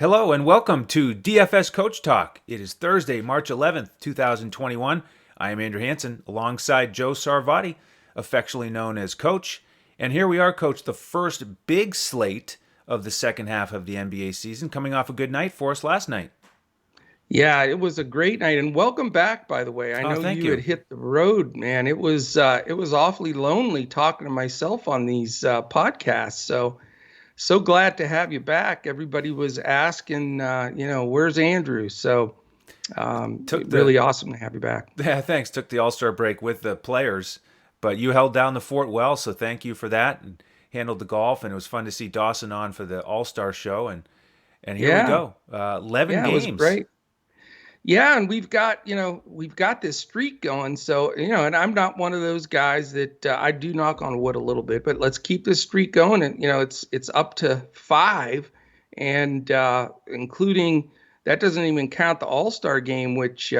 Hello and welcome to DFS Coach Talk. It is Thursday, March 11th, 2021. I am Andrew Hansen alongside Joe Sarvati, affectionately known as Coach. And here we are, Coach, the first big slate of the second half of the NBA season, coming off a good night for us last night. Yeah, it was a great night, and welcome back. By the way, I Oh, know thank you had you. hit the road, man. It was awfully lonely talking to myself on these podcasts. So glad to have you back. Everybody was asking, where's Andrew? So Took the really awesome to have you back. Yeah, thanks. Took the All-Star break with the players, but you held down the fort well, so thank you for that and handled the golf, and it was fun to see Dawson on for the All-Star show, and here we Yeah, go. 11 yeah, it was games. great. Yeah, and we've got this streak going. So, and I'm not one of those guys that I do knock on wood a little bit, but let's keep this streak going. And it's up to five, and including that doesn't even count the All-Star game, which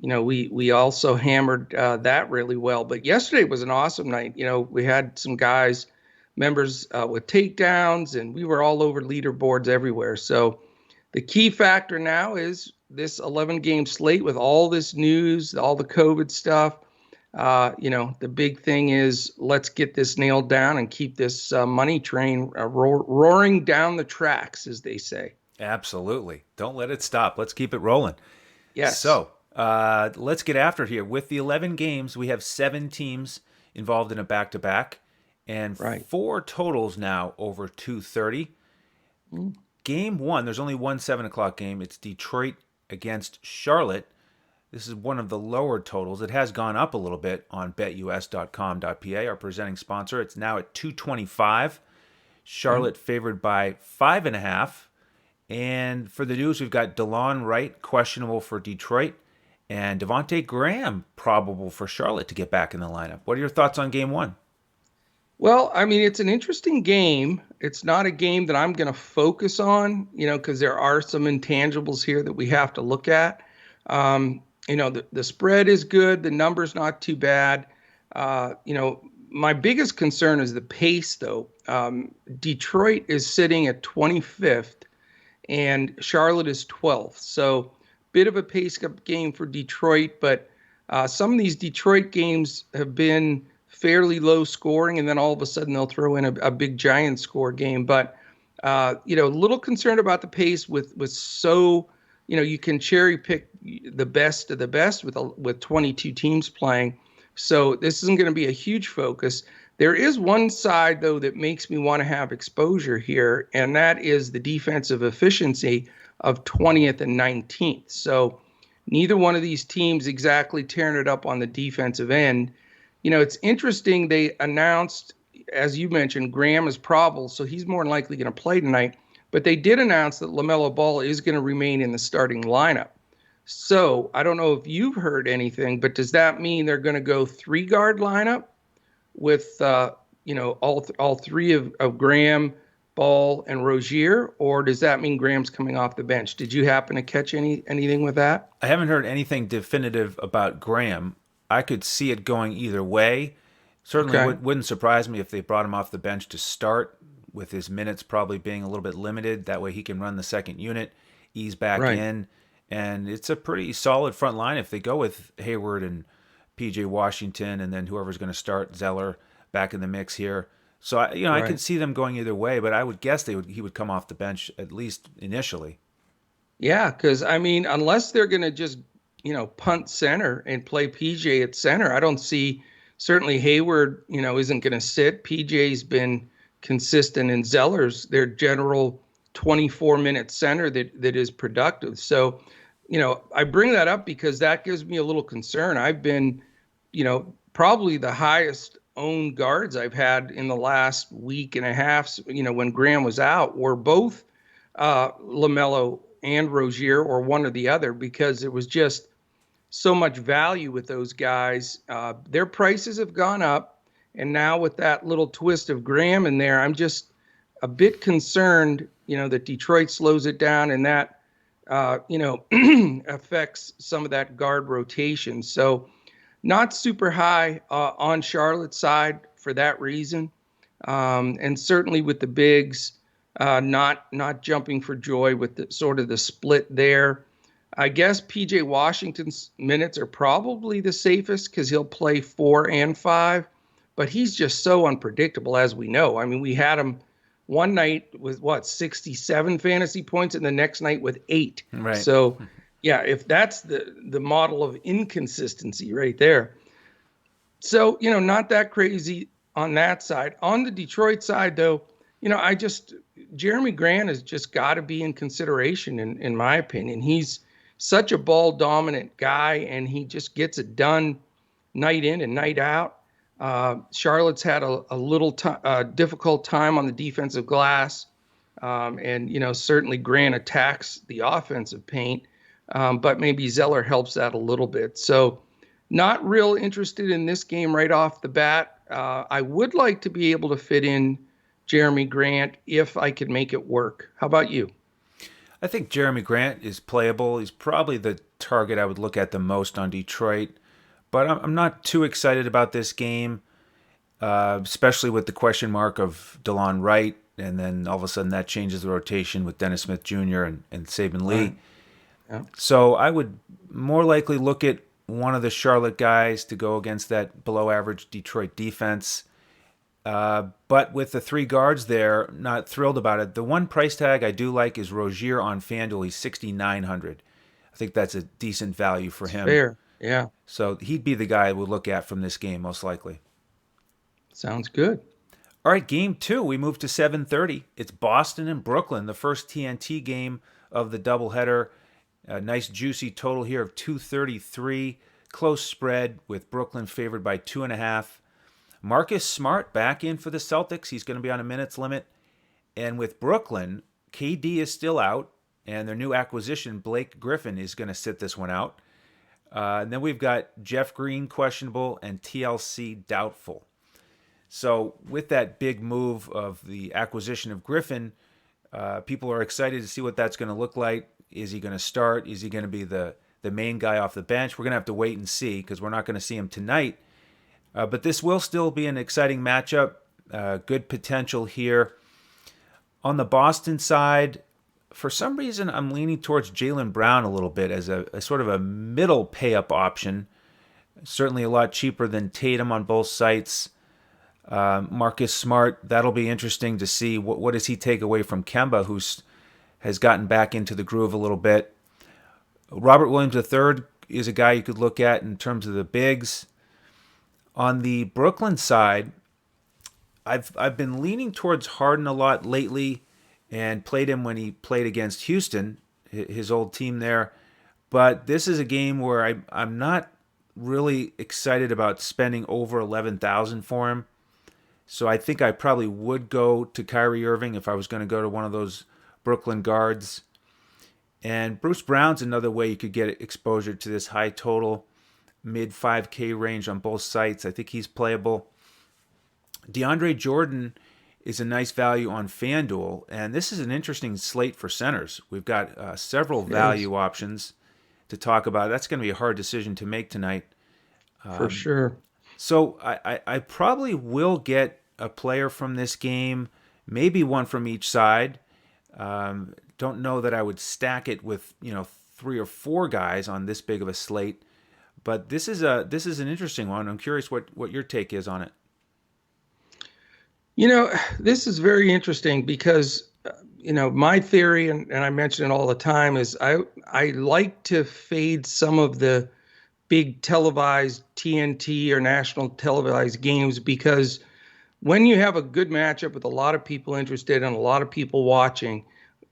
we also hammered that really well. But yesterday was an awesome night. We had some guys, members with takedowns, and we were all over leaderboards everywhere. So the key factor now is this 11 game slate with all this news, all the COVID stuff. The big thing is let's get this nailed down and keep this money train roaring down the tracks, as they say. Absolutely. Don't let it stop. Let's keep it rolling. Yes, So, let's get after it here. With the 11 games, we have 7 teams involved in a back to back and right. 4 totals now over 230. Mm. Game 1, there's only one 7 o'clock game. It's Detroit against Charlotte. This is one of the lower totals. It has gone up a little bit on betus.com.pa, our presenting sponsor. It's now at 225. Okay. Charlotte favored by 5.5. And for the news, we've got DeLon Wright questionable for Detroit and Devontae Graham probable for Charlotte to get back in the lineup. What are your thoughts on game 1? Well, I mean, it's an interesting game. It's not a game that I'm going to focus on, because there are some intangibles here that we have to look at. The spread is good. The number's not too bad. My biggest concern is the pace, though. Detroit is sitting at 25th and Charlotte is 12th. So, bit of a pace up game for Detroit, but some of these Detroit games have been fairly low scoring, and then all of a sudden they'll throw in a big giant score game. But a little concerned about the pace you can cherry pick the best of the best with 22 teams playing. So this isn't going to be a huge focus. There is one side, though, that makes me want to have exposure here, and that is the defensive efficiency of 20th and 19th. So neither one of these teams exactly tearing it up on the defensive end. It's interesting. They announced, as you mentioned, Graham is probable, so he's more than likely going to play tonight. But they did announce that LaMelo Ball is going to remain in the starting lineup. So I don't know if you've heard anything, but does that mean they're going to go 3-guard lineup with all three of Graham, Ball, and Rozier, or does that mean Graham's coming off the bench? Did you happen to catch anything with that? I haven't heard anything definitive about Graham. I could see it going either way. Certainly Okay, wouldn't surprise me if they brought him off the bench to start, with his minutes probably being a little bit limited. That way he can run the second unit, ease back right. in. And it's a pretty solid front line if they go with Hayward and PJ Washington and then whoever's going to start, Zeller, back in the mix here. So I Right. could see them going either way, but I would guess he would come off the bench at least initially. Yeah, because I mean, unless they're going to just, punt center and play PJ at center, I don't see. Certainly Hayward, isn't going to sit. PJ's been consistent, and Zeller's their general 24-minute center that is productive. So, I bring that up because that gives me a little concern. I've been, probably the highest owned guards I've had in the last week and a half. When Graham was out, were both LaMelo and Rozier, or one or the other, because it was just so much value with those guys. Their prices have gone up, and now with that little twist of Graham in there, I'm just a bit concerned, that Detroit slows it down, and that, affects some of that guard rotation. So not super high on Charlotte's side for that reason. And certainly with the bigs, Not jumping for joy with the sort of the split there. I guess PJ Washington's minutes are probably the safest because he'll play 4 and 5, but he's just so unpredictable, as we know. I mean, we had him one night with 67 fantasy points, and the next night with 8. Right. So, yeah, if that's the model of inconsistency right there. So, not that crazy on that side. On the Detroit side, though, Jeremy Grant has just got to be in consideration, in my opinion. He's such a ball dominant guy, and he just gets it done night in and night out. Charlotte's had a little difficult time on the defensive glass. And certainly Grant attacks the offensive paint, but maybe Zeller helps that a little bit. So not real interested in this game right off the bat. I would like to be able to fit in Jeremy Grant if I could make it work. How about you? I think Jeremy Grant is playable. He's probably the target I would look at the most on Detroit. But I'm not too excited about this game, especially with the question mark of DeLon Wright. And then all of a sudden that changes the rotation with Dennis Smith Jr. and Saban Lee. Right. Yeah. So I would more likely look at one of the Charlotte guys to go against that below average Detroit defense. But with the 3 guards there, not thrilled about it. The one price tag I do like is Rozier on FanDuel. He's $6,900. I think that's a decent value for him. Fair, yeah. So he'd be the guy I would look at from this game, most likely. Sounds good. All right, game 2, we move to 7:30. It's Boston and Brooklyn, the first TNT game of the doubleheader. A nice juicy total here of 233. Close spread with Brooklyn favored by 2.5. Marcus Smart back in for the Celtics. He's going to be on a minutes limit. And with Brooklyn, KD is still out, and their new acquisition, Blake Griffin, is going to sit this one out. And then we've got Jeff Green questionable and TLC doubtful. So with that big move of the acquisition of Griffin, people are excited to see what that's going to look like. Is he going to start? Is he going to be the main guy off the bench? We're going to have to wait and see because we're not going to see him tonight. But this will still be an exciting matchup. Good potential here. On the Boston side, for some reason, I'm leaning towards Jaylen Brown a little bit as a sort of a middle pay-up option. Certainly a lot cheaper than Tatum on both sites. Marcus Smart, that'll be interesting to see. What does he take away from Kemba, who has gotten back into the groove a little bit. Robert Williams III is a guy you could look at in terms of the bigs. On the Brooklyn side, I've been leaning towards Harden a lot lately and played him when he played against Houston, his old team there. But this is a game where I'm not really excited about spending over $11,000 for him. So I think I probably would go to Kyrie Irving if I was going to go to one of those Brooklyn guards. And Bruce Brown's another way you could get exposure to this high total, mid 5K range on both sites. I think he's playable. DeAndre Jordan is a nice value on FanDuel, and this is an interesting slate for centers. We've got several value options to talk about. That's going to be a hard decision to make tonight. For sure. So I probably will get a player from this game, maybe one from each side. Don't know that I would stack it with 3 or 4 guys on this big of a slate, but this is an interesting one. I'm curious what your take is on it. This is very interesting because my theory, and I mention it all the time, is I like to fade some of the big televised TNT or national televised games because when you have a good matchup with a lot of people interested and a lot of people watching,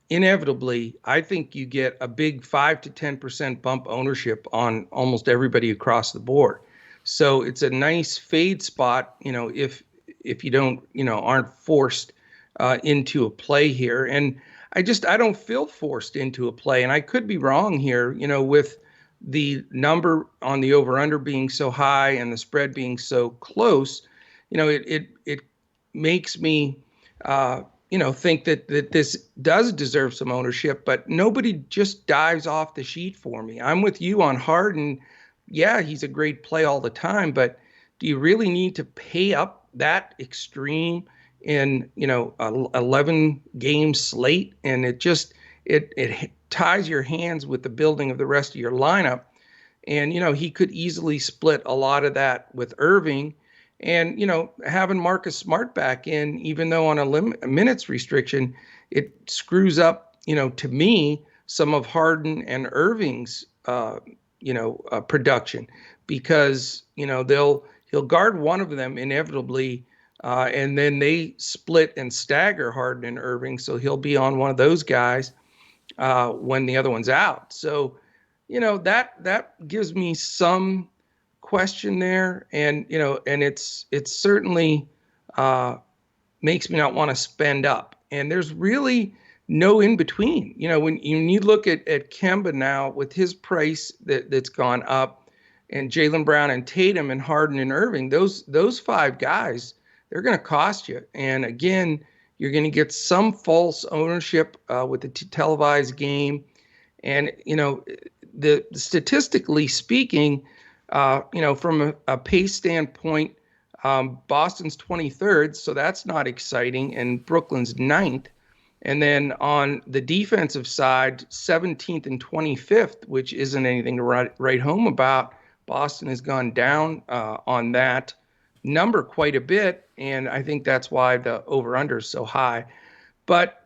inevitably, I think you get a big 5 to 10% bump ownership on almost everybody across the board. So it's a nice fade spot, if you don't, aren't forced into a play here. And I don't feel forced into a play. And I could be wrong here, with the number on the over-under being so high and the spread being so close. It makes me, think that this does deserve some ownership, but nobody just dives off the sheet for me. I'm with you on Harden. Yeah, he's a great play all the time, but do you really need to pay up that extreme in, 11 game slate. And it ties your hands with the building of the rest of your lineup. And, he could easily split a lot of that with Irving. And, having Marcus Smart back in, even though on a minutes restriction, it screws up, to me, some of Harden and Irving's, production, because, he'll guard one of them inevitably. And then they split and stagger Harden and Irving. So he'll be on one of those guys when the other one's out. So, that gives me some question there, and it's certainly makes me not want to spend up. And there's really no in between. When you look at Kemba now with his price that's gone up, and Jaylen Brown and Tatum and Harden and Irving, those five guys, they're going to cost you. And again, you're going to get some false ownership with the televised game, and the statistically speaking, from a pace standpoint, Boston's 23rd, so that's not exciting, and Brooklyn's 9th. And then on the defensive side, 17th and 25th, which isn't anything to write home about. Boston has gone down on that number quite a bit, and I think that's why the over-under is so high. But,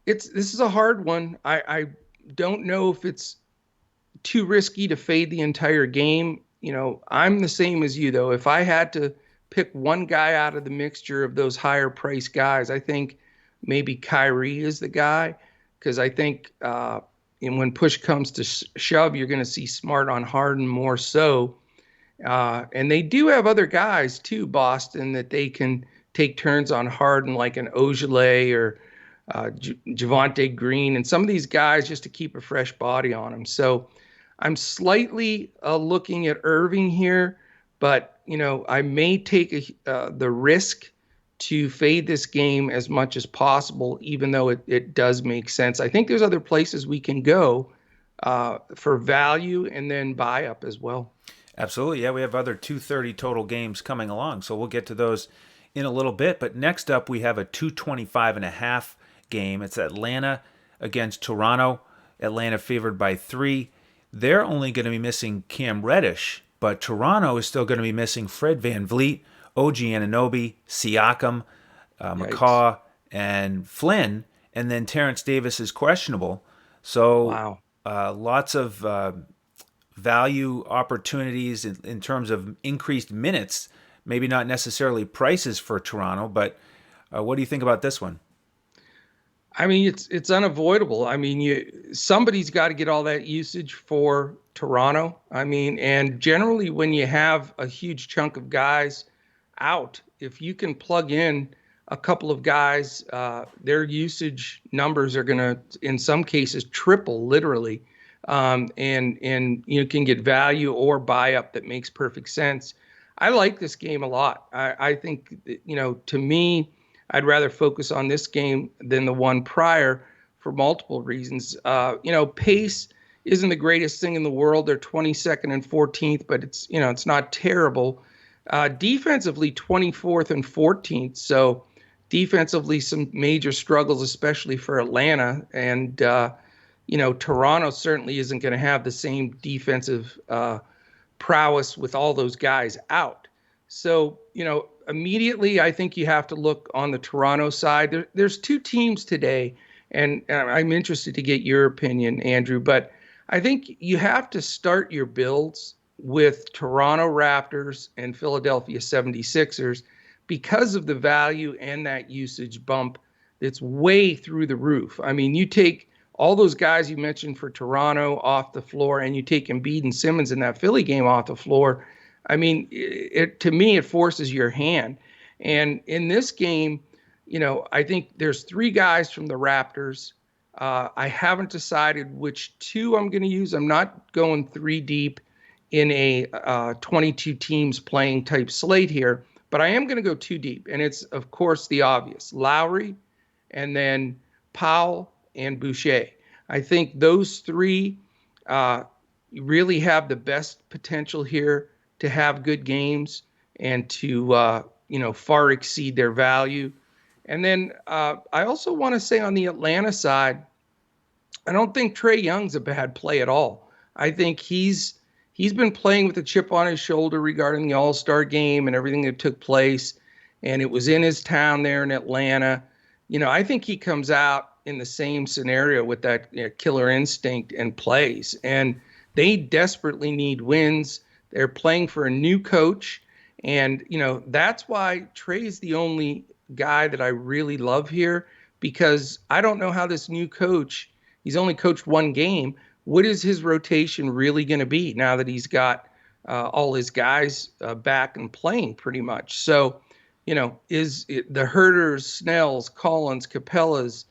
this is a hard one. I don't know if it's too risky to fade the entire game. I'm the same as you, though. If I had to pick one guy out of the mixture of those higher price guys, I think maybe Kyrie is the guy, because I think when push comes to shove, you're going to see Smart on Harden more so. And they do have other guys too, Boston, that they can take turns on Harden, like an Ogilvy or Javonte Green, and some of these guys, just to keep a fresh body on them. So I'm slightly looking at Irving here, but I may take the risk to fade this game as much as possible, even though it does make sense. I think there's other places we can go for value and then buy up as well. Absolutely. Yeah, we have other 230 total games coming along, so we'll get to those in a little bit. But next up, we have a 225.5 game. It's Atlanta against Toronto. Atlanta favored by 3. They're only going to be missing Cam Reddish, but Toronto is still going to be missing Fred VanVleet, OG Anunoby, Siakam, McCaw, and Flynn, and then Terrence Davis is questionable. So Wow. Lots of value opportunities in terms of increased minutes, maybe not necessarily prices for Toronto, but what do you think about this one? I mean, it's unavoidable. I mean, somebody's got to get all that usage for Toronto. I mean, and generally when you have a huge chunk of guys out, if you can plug in a couple of guys, their usage numbers are going to, in some cases, triple literally. And you can get value or buy up that makes perfect sense. I like this game a lot. I think, to me, I'd rather focus on this game than the one prior for multiple reasons. Pace isn't the greatest thing in the world. They're 22nd and 14th, but it's not terrible. Defensively, 24th and 14th. So defensively, some major struggles, especially for Atlanta. And, Toronto certainly isn't going to have the same defensive prowess with all those guys out. So, immediately, I think you have to look on the Toronto side. There's two teams today, and I'm interested to get your opinion, Andrew, but I think you have to start your builds with Toronto Raptors and Philadelphia 76ers because of the value and that usage bump that's way through the roof. I mean, you take all those guys you mentioned for Toronto off the floor, and you take Embiid and Simmons in that Philly game off the floor. I mean, to me, it forces your hand. And in this game, I think there's 3 guys from the Raptors. I haven't decided which 2 I'm going to use. I'm not going 3 deep in a 22 teams playing type slate here, but I am going to go 2 deep. And it's, of course, the obvious: Lowry, and then Powell and Boucher. I think those 3 really have the best potential here to have good games and to far exceed their value. And then I also want to say on the Atlanta side, I don't think Trae Young's a bad play at all. I think he's been playing with a chip on his shoulder regarding the All-Star game and everything that took place, and it was in his town there in Atlanta. I think he comes out in the same scenario with that killer instinct and plays. And they desperately need wins. They're playing for a new coach, and that's why Trae is the only guy that I really love here, because I don't know how this new coach, he's only coached one game. What is his rotation really going to be now that he's got all his guys back and playing pretty much? So, is it the Herders, Snells, Collins, Capellas,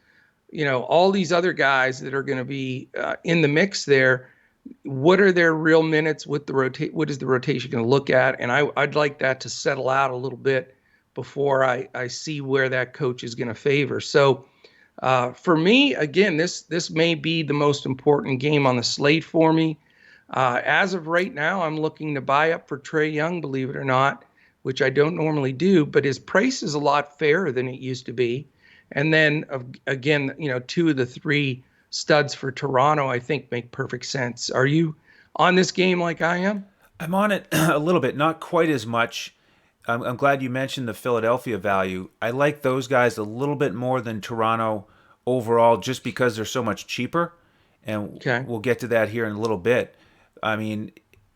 all these other guys that are going to be in the mix there? What are their real minutes? What is the rotation going to look at? And I'd like that to settle out a little bit before I see where that coach is going to favor. So for me, again, this may be the most important game on the slate for me. As of right now, I'm looking to buy up for Trae Young, believe it or not, which I don't normally do, but his price is a lot fairer than it used to be. And then again, two of the three studs for Toronto, I think, make perfect sense. Are you on this game like I am? I'm on it a little bit, not quite as much. I'm glad you mentioned the Philadelphia value. I like those guys a little bit more than Toronto overall, just because they're so much cheaper. And Okay. we'll get to that here in a little bit. I mean,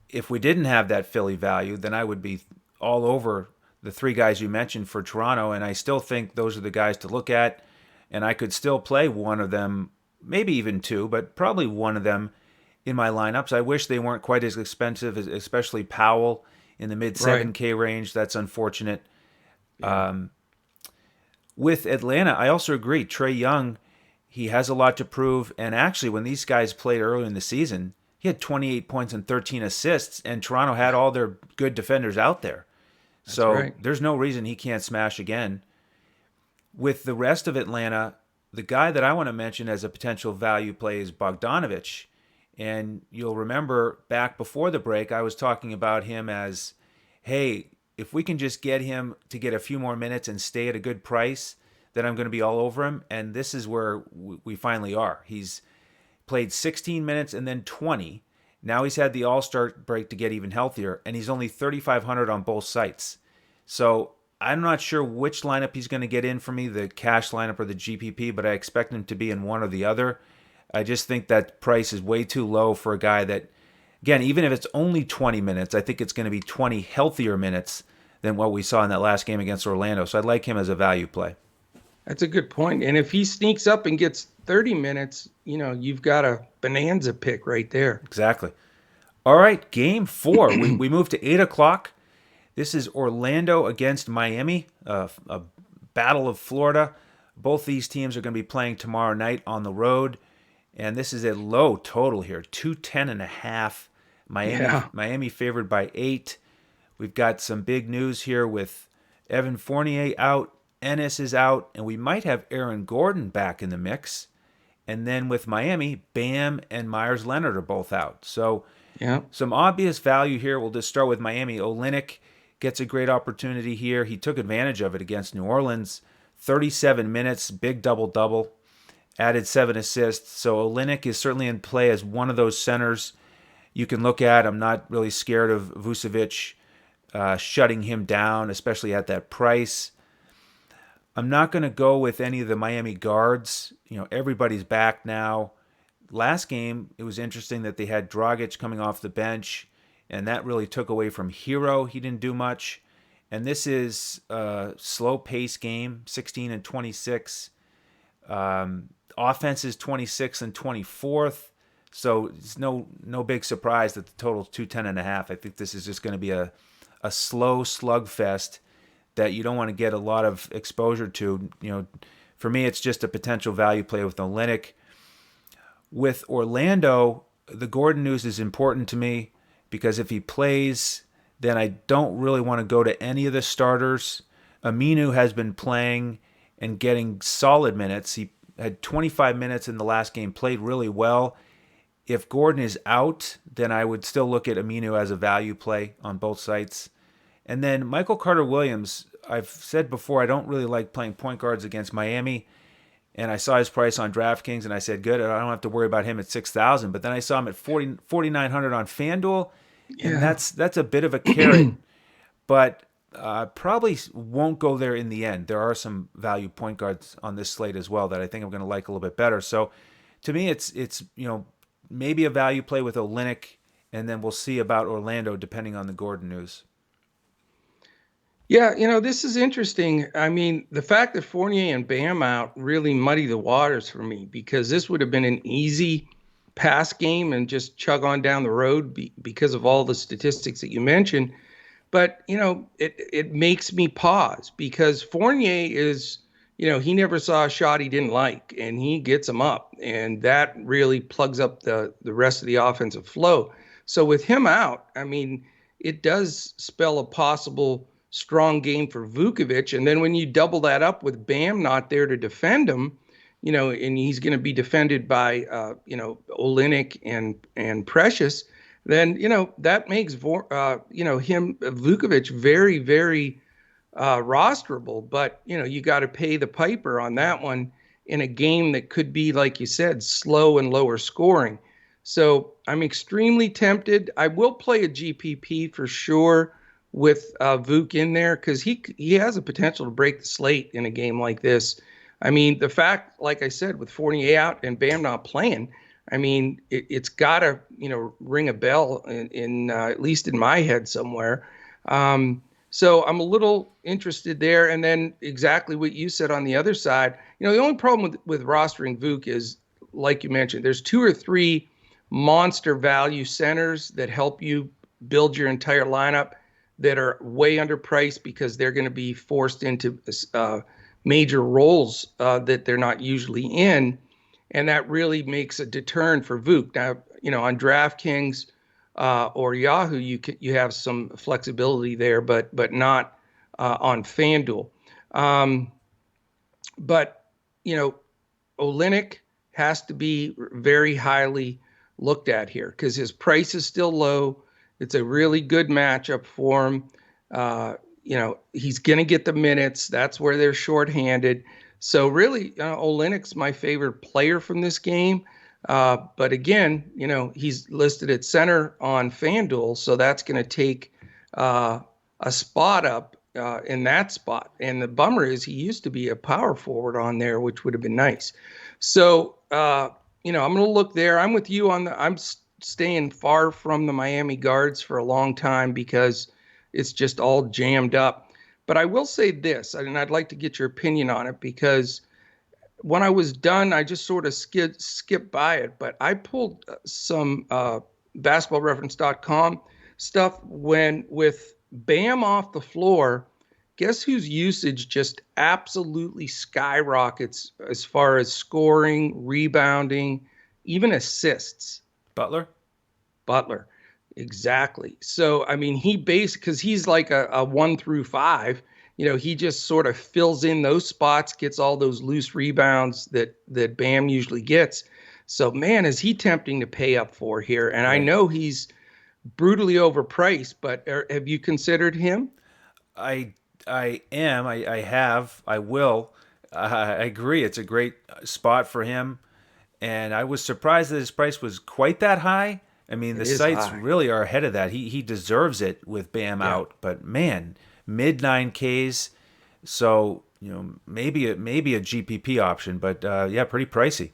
if we didn't have that Philly value, then I would be all over the three guys you mentioned for Toronto. And I still think those are the guys to look at. And I could still play one of them, maybe even two, but probably one of them in my lineups. I wish they weren't quite as expensive, especially Powell in the mid 7K range. That's unfortunate. Yeah. With Atlanta, I also agree. Trae Young, he has a lot to prove. And actually, when these guys played earlier in the season, he had 28 points and 13 assists, and Toronto had all their good defenders out there. So right. there's no reason he can't smash again. With the rest of Atlanta, the guy that I want to mention as a potential value play is Bogdanovic. And you'll remember back before the break, I was talking about him as, hey, if we can just get him to get a few more minutes and stay at a good price, then I'm going to be all over him. And this is where we finally are. He's played 16 minutes and then 20. Now he's had the All-Star break to get even healthier, and he's only 3,500 on both sites. So I'm not sure which lineup he's going to get in for me, the cash lineup or the GPP, but I expect him to be in one or the other. I just think that price is way too low for a guy that, again, even if it's only 20 minutes, I think it's going to be 20 healthier minutes than what we saw in that last game against Orlando. So I'd like him as a value play. That's a good point. And if he sneaks up and gets 30 minutes, you've got a bonanza pick right there. Exactly. All right, game 4. We moved to 8 o'clock. This is Orlando against Miami, a battle of Florida. Both these teams are going to be playing tomorrow night on the road. And this is a low total here, 210.5. Miami favored by 8. We've got some big news here with Evan Fournier out, Ennis is out, and we might have Aaron Gordon back in the mix. And then with Miami, Bam and Myers Leonard are both out. So some obvious value here. We'll just start with Miami. Olynyk gets a great opportunity here. He took advantage of it against New Orleans. 37 minutes, big double-double, added 7 assists. So Olynyk is certainly in play as one of those centers you can look at. I'm not really scared of Vucevic shutting him down, especially at that price. I'm not going to go with any of the Miami guards. Everybody's back now. Last game, it was interesting that they had Dragic coming off the bench, and that really took away from Hero. He didn't do much. And this is a slow-pace game, 16 and 26. Offense is 26th and 24th. So it's no big surprise that the total is 210.5. I think this is just going to be a slow slugfest that you don't want to get a lot of exposure to. For me, it's just a potential value play with Olynyk. With Orlando, the Gordon news is important to me because if he plays, then I don't really want to go to any of the starters. Aminu has been playing and getting solid minutes. He had 25 minutes in the last game, played really well. If Gordon is out, then I would still look at Aminu as a value play on both sites. And then Michael Carter-Williams, I've said before I don't really like playing point guards against Miami, and I saw his price on DraftKings, and I said, good, I don't have to worry about him at 6,000. But then I saw him at 4,900 on FanDuel, and Yeah. that's a bit of a carrot, but probably won't go there in the end. There are some value point guards on this slate as well that I think I'm going to like a little bit better. So to me, it's maybe a value play with Olynyk, and then we'll see about Orlando depending on the Gordon news. Yeah, this is interesting. I mean, the fact that Fournier and Bam out really muddy the waters for me, because this would have been an easy pass game and just chug on down the road because of all the statistics that you mentioned. But, it makes me pause, because Fournier is, he never saw a shot he didn't like, and he gets them up. And that really plugs up the rest of the offensive flow. So with him out, I mean, it does spell a possible strong game for Vukovic. And then when you double that up with Bam not there to defend him, and he's going to be defended by, Olynyk and Precious, then, that makes, Vukovic very, very rosterable. But, you got to pay the piper on that one in a game that could be, like you said, slow and lower scoring. So I'm extremely tempted. I will play a GPP for sure with Vuk in there, because he has a potential to break the slate in a game like this. I mean, the fact, like I said, with Fournier out and Bam not playing, I mean, it's got to, ring a bell in at least in my head somewhere. So I'm a little interested there. And then exactly what you said on the other side, the only problem with rostering Vuk is, like you mentioned, there's 2 or 3 monster value centers that help you build your entire lineup that are way underpriced, because they're going to be forced into major roles that they're not usually in. And that really makes a deterrent for Vuk. Now, on DraftKings or Yahoo, you have some flexibility there, but not on FanDuel. But Olynyk has to be very highly looked at here, because his price is still low. It's a really good matchup for him. He's going to get the minutes. That's where they're shorthanded. So really, Olynyk's my favorite player from this game. But again, he's listed at center on FanDuel, so that's going to take a spot up in that spot. And the bummer is he used to be a power forward on there, which would have been nice. So, I'm going to look there. I'm with you on I'm staying far from the Miami guards for a long time, because it's just all jammed up. But I will say this, and I'd like to get your opinion on it, because when I was done, I just sort of skipped by it. But I pulled some basketballreference.com stuff with Bam off the floor. Guess whose usage just absolutely skyrockets as far as scoring, rebounding, even assists? Butler. Exactly. So, I mean, because he's like a 1 through 5, he just sort of fills in those spots, gets all those loose rebounds that Bam usually gets. So, man, is he tempting to pay up for here? And I know he's brutally overpriced, but have you considered him? I am. I have. I will. I agree. It's a great spot for him. And I was surprised that his price was quite that high. I mean, the sites really are ahead of that. He deserves it with Bam out. But man, mid 9Ks. So, maybe a GPP option. But pretty pricey.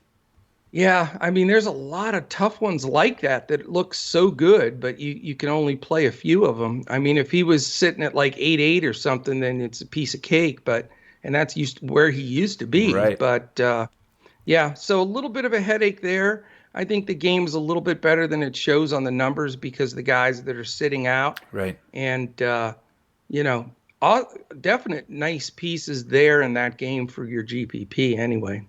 Yeah, I mean, there's a lot of tough ones like that look so good, but you can only play a few of them. I mean, if he was sitting at like 8-8 or something, then it's a piece of cake. And that's where he used to be. Right. But so a little bit of a headache there. I think the game is a little bit better than it shows on the numbers, because of the guys that are sitting out. Right. And all definite nice pieces there in that game for your GPP anyway.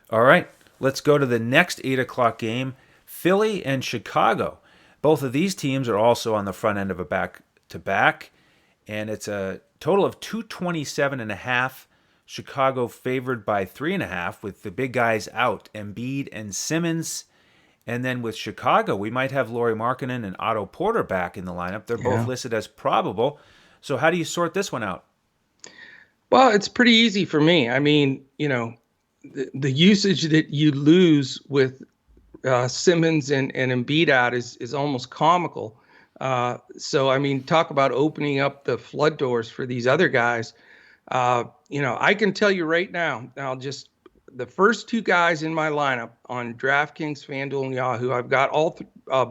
All right. Let's go to the next 8 o'clock game, Philly and Chicago. Both of these teams are also on the front end of a back-to-back, and it's a total of 227.5. Chicago favored by 3.5 with the big guys out, Embiid and Simmons. And then with Chicago, we might have Lauri Markkanen and Otto Porter back in the lineup. They're both listed as probable. So how do you sort this one out? Well, it's pretty easy for me. I mean, the usage that you lose with Simmons and Embiid out is almost comical. So I mean, talk about opening up the flood doors for these other guys. I can tell you right now. I'll just the first two guys in my lineup on DraftKings, FanDuel, and Yahoo. I've got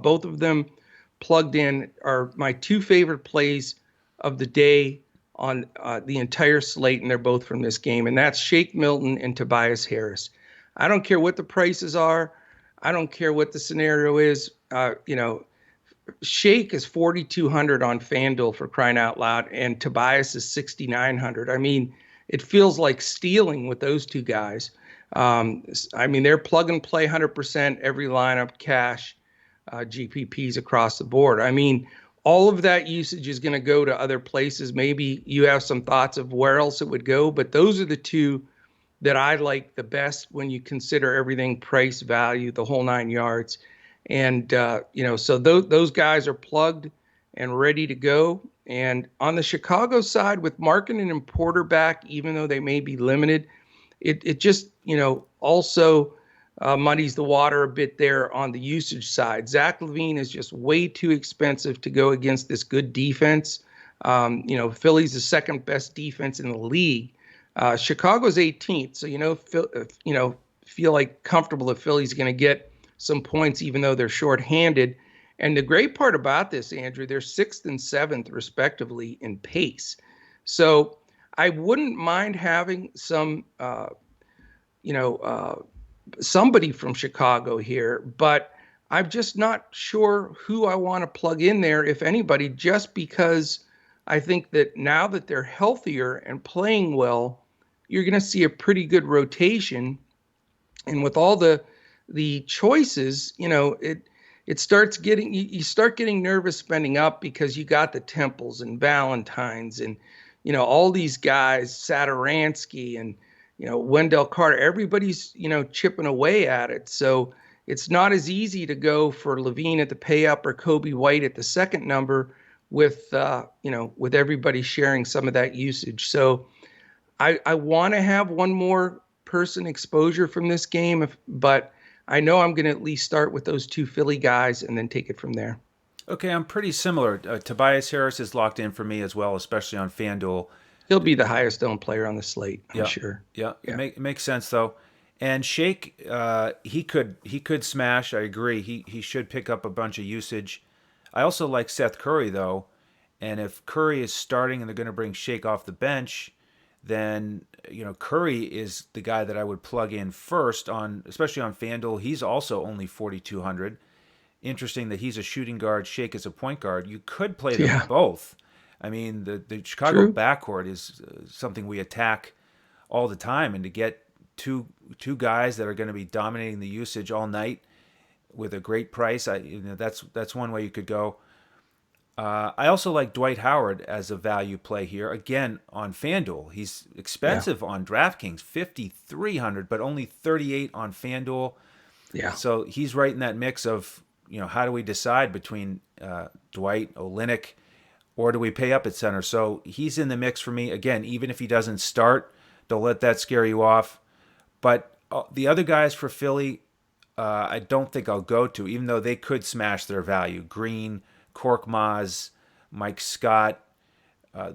both of them plugged in. Are my two favorite plays of the day on the entire slate, and they're both from this game, and that's Shake Milton and Tobias Harris. I don't care what the prices are. I don't care what the scenario is. Shake is 4,200 on FanDuel for crying out loud, and Tobias is 6,900. I mean, it feels like stealing with those two guys. I mean, they're plug and play 100% every lineup, cash, GPPs across the board. I mean, all of that usage is going to go to other places. Maybe you have some thoughts of where else it would go, but those are the two that I like the best when you consider everything price, value, the whole 9 yards. And, so those guys are plugged and ready to go. And on the Chicago side, with Markkanen and Porter back, even though they may be limited, it just, also muddies the water a bit there on the usage side. Zach LaVine is just way too expensive to go against this good defense. Philly's the second best defense in the league. Chicago's 18th, so feel like comfortable that Philly's going to get some points, even though they're shorthanded. And the great part about this, Andrew, they're 6th and 7th, respectively, in pace. So I wouldn't mind having somebody from Chicago here, but I'm just not sure who I want to plug in there, if anybody, just because I think that now that they're healthier and playing well, you're going to see a pretty good rotation. And with all the choices, it starts getting, you start getting nervous spending up because you got the Temples and Valentines and, all these guys, Satoransky and, Wendell Carter, everybody's, chipping away at it. So it's not as easy to go for LaVine at the pay up or Kobe White at the second number with everybody sharing some of that usage. So I want to have one more person exposure from this game, but I know I'm going to at least start with those two Philly guys and then take it from there. Okay, I'm pretty similar. Tobias Harris is locked in for me as well, especially on FanDuel. He'll be the highest owned player on the slate, I'm Yeah, sure. yeah, it makes sense though. And Shake, he could smash. I agree. He should pick up a bunch of usage. I also like Seth Curry though, and if Curry is starting and they're going to bring Shake off the bench, then Curry is the guy that I would plug in first especially on FanDuel. He's also only 4,200. Interesting that he's a shooting guard, Shake is a point guard. You could play them both. I mean, the Chicago backcourt is something we attack all the time, and to get two guys that are going to be dominating the usage all night with a great price, that's one way you could go. I also like Dwight Howard as a value play here. Again, on FanDuel, he's expensive on DraftKings, 5,300, but only 38 on FanDuel. Yeah. So he's right in that mix of, how do we decide between Dwight, Olynyk, or do we pay up at center? So he's in the mix for me. Again, even if he doesn't start, don't let that scare you off. But the other guys for Philly, I don't think I'll go to, even though they could smash their value. Green, Korkmaz, Mike Scott,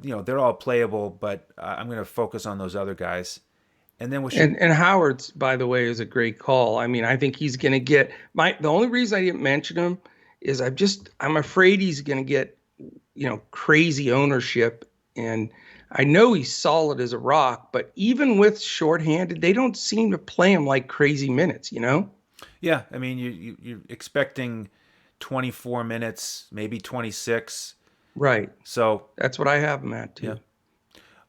they're all playable, but I'm going to focus on those other guys. And then and Howard's, by the way, is a great call. I mean, I think he's going to get the only reason I didn't mention him is I'm afraid he's going to get, crazy ownership. And I know he's solid as a rock, but even with shorthanded, they don't seem to play him like crazy minutes, Yeah, I mean, you're expecting 24 minutes, maybe 26. Right. So that's what I have him at too. Yeah.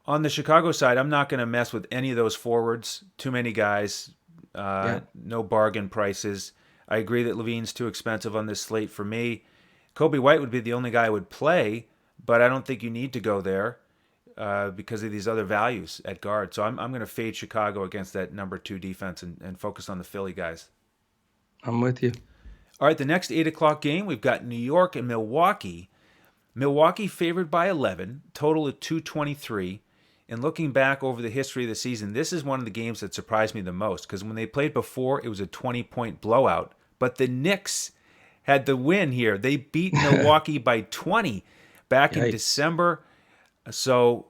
On the Chicago side, I'm not going to mess with any of those forwards. Too many guys, no bargain prices. I agree that LaVine's too expensive on this slate for me. Kobe White would be the only guy I would play, but I don't think you need to go there because of these other values at guard. So I'm going to fade Chicago against that number 2 defense and focus on the Philly guys. I'm with you. All right, the next 8 o'clock game, we've got New York and Milwaukee. Milwaukee favored by 11, total of 223. And looking back over the history of the season, this is one of the games that surprised me the most because when they played before, it was a 20-point blowout. But the Knicks had the win here. They beat Milwaukee by 20 back in Yikes. December. So,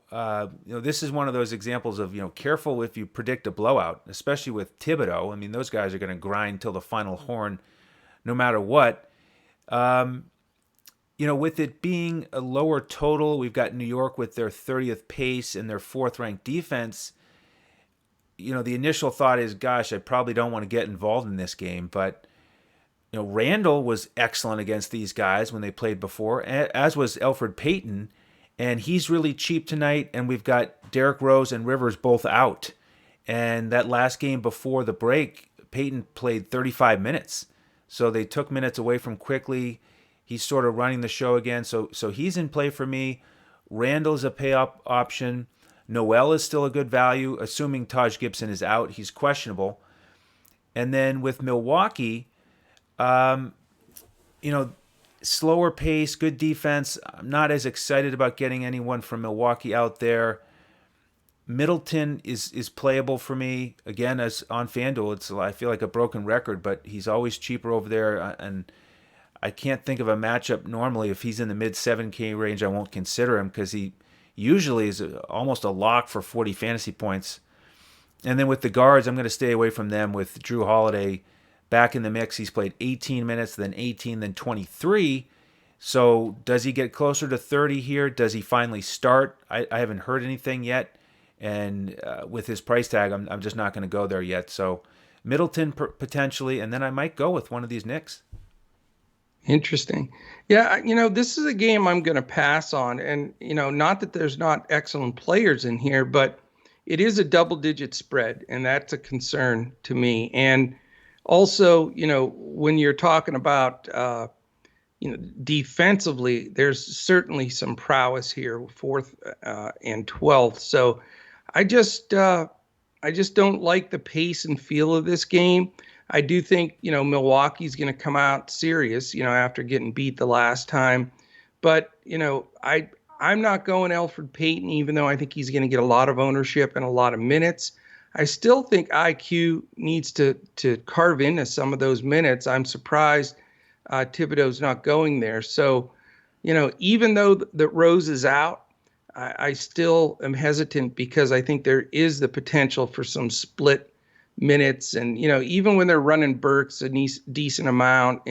this is one of those examples of, careful if you predict a blowout, especially with Thibodeau. I mean, those guys are going to grind till the final horn no matter what. With it being a lower total, we've got New York with their 30th pace and their 4th ranked defense. The initial thought is, gosh, I probably don't want to get involved in this game. But, Randall was excellent against these guys when they played before, as was Elfrid Payton. And he's really cheap tonight. And we've got Derrick Rose and Rivers both out. And that last game before the break, Payton played 35 minutes. So they took minutes away from Quickly. He's sort of running the show again. So he's in play for me. Randall's a pay-up option. Noel is still a good value, assuming Taj Gibson is out. He's questionable. And then with Milwaukee, slower pace, good defense. I'm not as excited about getting anyone from Milwaukee out there. Middleton is playable for me. Again, as on FanDuel, I feel like a broken record, but he's always cheaper over there. And I can't think of a matchup normally. If he's in the mid 7K range, I won't consider him because he usually is almost a lock for 40 fantasy points. And then with the guards, I'm going to stay away from them with Drew Holiday back in the mix. He's played 18 minutes, then 18, then 23. So does he get closer to 30 here? Does he finally start? I haven't heard anything yet. And with his price tag, I'm just not going to go there yet. So Middleton potentially, and then I might go with one of these Knicks. Interesting. Yeah, this is a game I'm going to pass on. And, not that there's not excellent players in here, but it is a double-digit spread, and that's a concern to me. And also, when you're talking about, defensively, there's certainly some prowess here, 4th and 12th. So I just don't like the pace and feel of this game. I do think, Milwaukee's going to come out serious, after getting beat the last time. But, I'm not going Elfrid Payton, even though I think he's going to get a lot of ownership and a lot of minutes. I still think IQ needs to carve into some of those minutes. I'm surprised Thibodeau's not going there. So, even though that Rose is out, I still am hesitant because I think there is the potential for some split minutes. And, even when they're running Burks a decent amount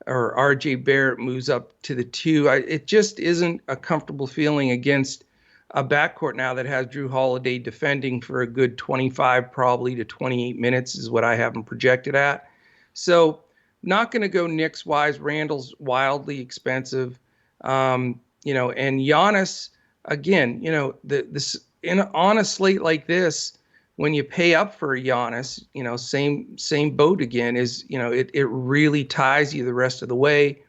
or RJ Barrett moves up to the 2, it just isn't a comfortable feeling against a backcourt now that has Drew Holiday defending for a good 25 probably to 28 minutes is what I have him projected at. So not going to go Knicks wise. Randall's wildly expensive. And Giannis, again, on a slate like this, when you pay up for Giannis, same boat again is, it really ties you the rest of the way.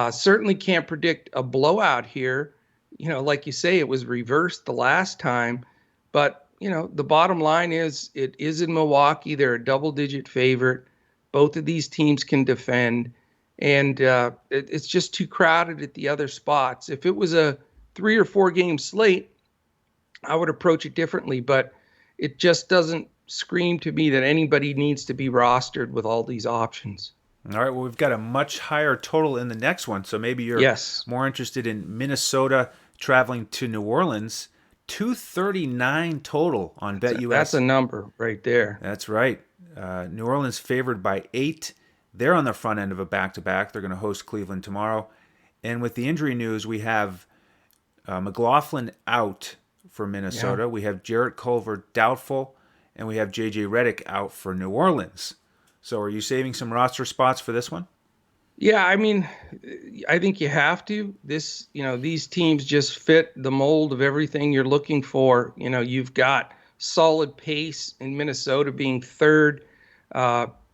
Certainly can't predict a blowout here. Like you say, it was reversed the last time. But, the bottom line is it is in Milwaukee. They're a double-digit favorite. Both of these teams can defend. And it's just too crowded at the other spots. If it was a 3 or 4 game slate, I would approach it differently. But it just doesn't scream to me that anybody needs to be rostered with all these options. All right, well, we've got a much higher total in the next one, so maybe you're more interested in Minnesota traveling to New Orleans. 239 total on BetUS. That's a number right there. That's right. New Orleans favored by 8. They're on the front end of a back-to-back. They're going to host Cleveland tomorrow. And with the injury news, we have McLaughlin out for Minnesota. Yeah. We have Jarrett Culver doubtful, and we have J.J. Redick out for New Orleans. So are you saving some roster spots for this one? Yeah, I mean, I think you have to. These teams just fit the mold of everything you're looking for. You've got solid pace in Minnesota being 3rd.